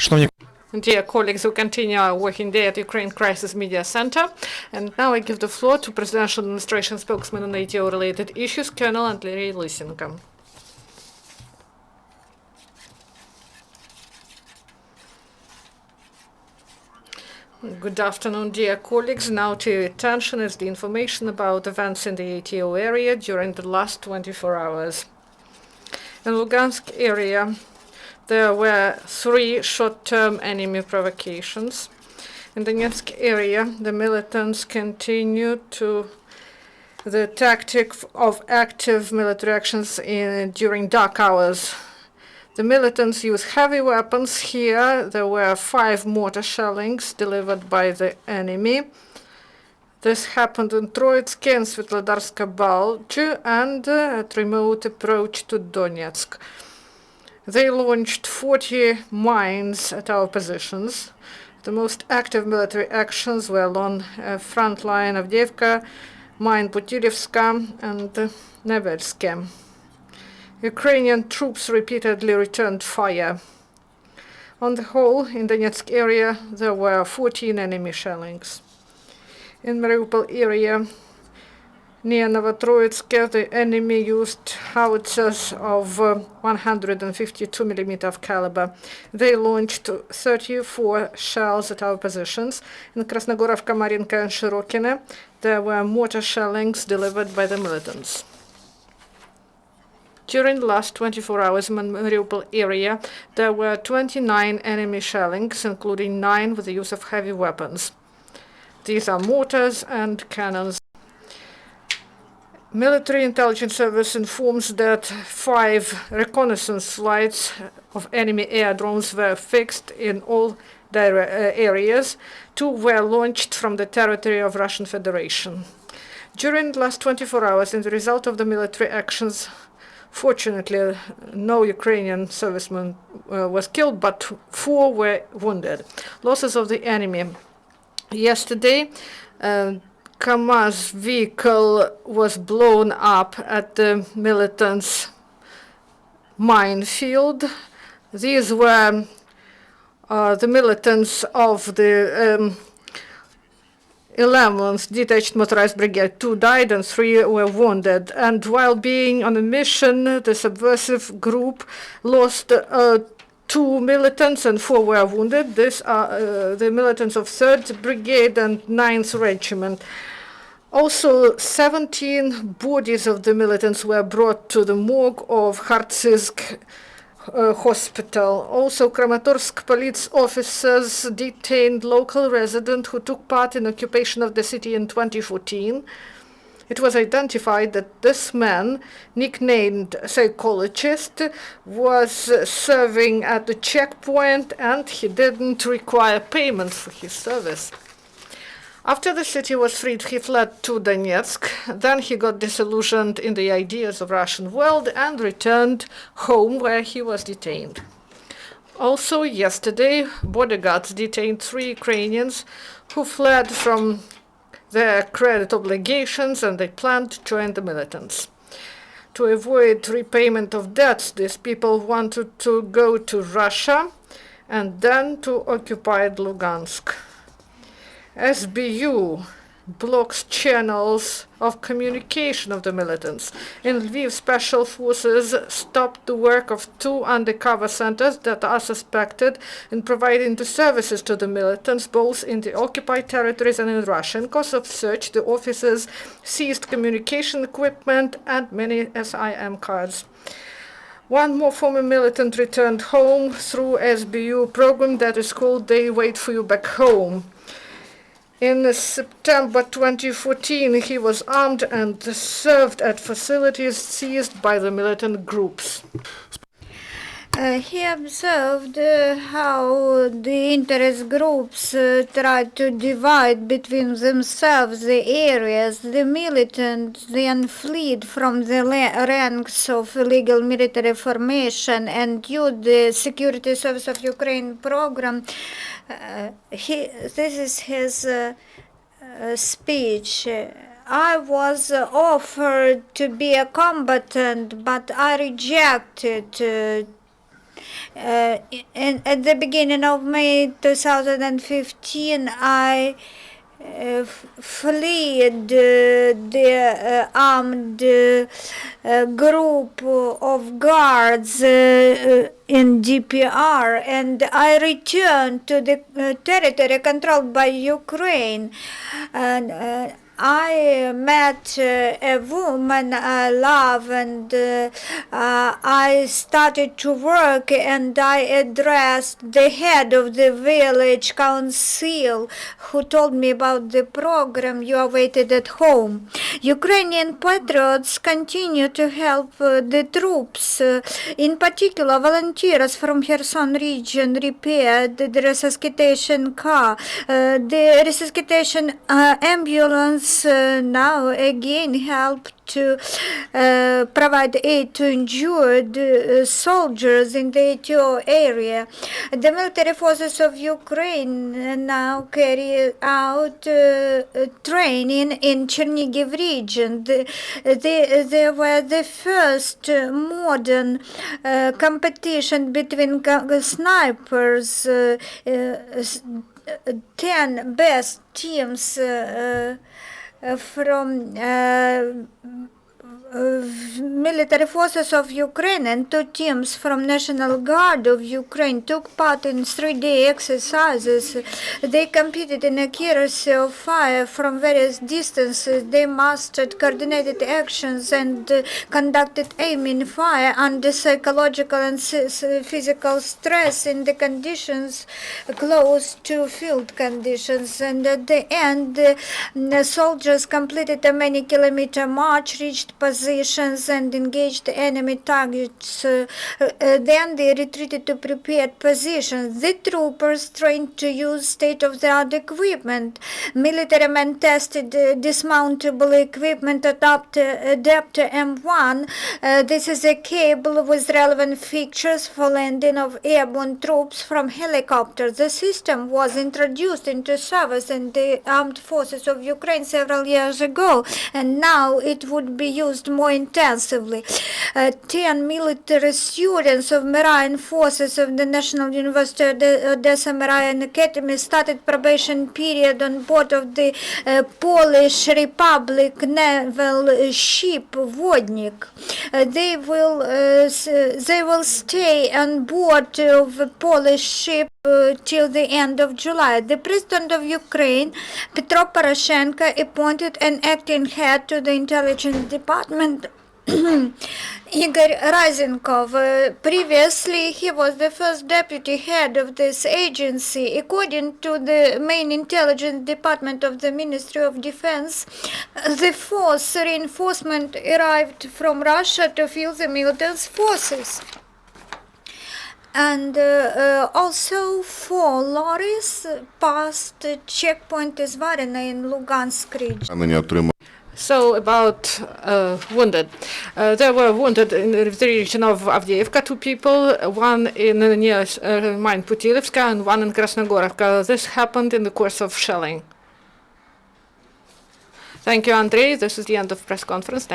Dear colleagues, we continue our working day at Ukraine Crisis Media Center. And now I give the floor to Presidential Administration spokesman on ATO-related issues, Colonel Andriy Lysenko. Good afternoon, dear colleagues. Now to your attention is the information about events in the ATO area during the last 24 hours. In Lugansk area, there were 3 short-term enemy provocations. In the Donetsk area, the militants continued to the tactic of active military actions during dark hours. The militants used heavy weapons. Here, there were 5 mortar shellings delivered by the enemy. This happened in Troitsky and Svetlodarska Bulge and at remote approach to Donetsk. They launched 40 mines at our positions. The most active military actions were along front line of Avdiivka, mine Putilivska, and Nevelske. Ukrainian troops repeatedly returned fire. On the whole, in the Donetsk area, there were 14 enemy shellings. In Mariupol area, near Novotroitsk, the enemy used howitzers of 152 mm of caliber. They launched 34 shells at our positions. In Krasnogorovka, Marinka, and Shirokine, there were mortar shellings delivered by the militants. During the last 24 hours in the Mariupol area, there were 29 enemy shellings, including 9 with the use of heavy weapons. These are mortars and cannons. Military intelligence service informs that 5 reconnaissance flights of enemy air drones were fixed in all areas. 2 were launched from the territory of Russian Federation. During the last 24 hours, as a result of the military actions, fortunately, no Ukrainian serviceman was killed, but 4 were wounded. Losses of the enemy. Yesterday, KAMAZ vehicle was blown up at the militants' minefield. These were the militants of the 11th Detached Motorized Brigade. 2 died and 3 were wounded. And while being on a mission, the subversive group lost 2 militants and 4 were wounded. These are the militants of 3rd Brigade and 9th Regiment. Also, 17 bodies of the militants were brought to the morgue of Kharkiv hospital. Also, Kramatorsk police officers detained local resident who took part in occupation of the city in 2014. It was identified that this man, nicknamed Psychologist, was serving at the checkpoint and he didn't require payment for his service. After the city was freed, he fled to Donetsk. Then he got disillusioned in the ideas of Russian world and returned home where he was detained. Also, yesterday, bodyguards detained 3 Ukrainians who fled from their credit obligations and they planned to join the militants. To avoid repayment of debts, these people wanted to go to Russia and then to occupied Lugansk. SBU blocks channels of communication of the militants. In Lviv, special forces stopped the work of 2 undercover centers that are suspected in providing the services to the militants, both in the occupied territories and in Russia. In course of search, the officers seized communication equipment and many SIM cards. 1 more former militant returned home through SBU program that is called They Wait For You Back Home. In September 2014, he was armed and served at facilities seized by the militant groups. He observed how the interest groups tried to divide between themselves the areas. The militants then fled from the ranks of illegal military formation and used the Security Service of Ukraine program. This is his speech. I was offered to be a combatant, but I rejected And at the beginning of May 2015, I fled the armed group of guards in DPR, and I returned to the territory controlled by Ukraine. And I met a woman I love, and I started to work, and I addressed the head of the village council, who told me about the program you awaited at home. Ukrainian patriots continue to help the troops, in particular volunteers from Kherson region repaired the resuscitation car. The resuscitation ambulance now again help to provide aid to injured soldiers in the ATO area. The military forces of Ukraine now carry out training in Chernihiv region. They were the first modern competition between snipers, 10 best teams from military forces of Ukraine and 2 teams from National Guard of Ukraine took part in 3-day exercises. They competed in accuracy of fire from various distances. They mastered coordinated actions and conducted aiming fire under psychological and physical stress in the conditions close to field conditions. And at the end, the soldiers completed a many-kilometer march, reached positions and engaged enemy targets. Then they retreated to prepared positions. The troopers trained to use state-of-the-art equipment. Military men tested dismountable equipment adapter M1. This is a cable with relevant fixtures for landing of airborne troops from helicopters. The system was introduced into service in the armed forces of Ukraine several years ago, and now it would be used more intensively. 10 military students of Marine Forces of the National University of Odessa Marine Academy started probation period on board of the Polish Republic naval ship Vodnik. They will stay on board of a Polish ship till the end of July. The President of Ukraine, Petro Poroshenko, appointed an acting head to the intelligence department, Andriy Lysenko. Previously, he was the first deputy head of this agency. According to the main intelligence department of the Ministry of Defense, the force reinforcement arrived from Russia to fill the military forces. And also 4 lorries passed checkpoint Izvarina in Lugansk region. So about wounded. There were wounded in the region of Avdiivka, 2 people, one in near mine Putilivska and one in Krasnogorovka. This happened in the course of shelling. Thank you, Andrei. This is the end of press conference.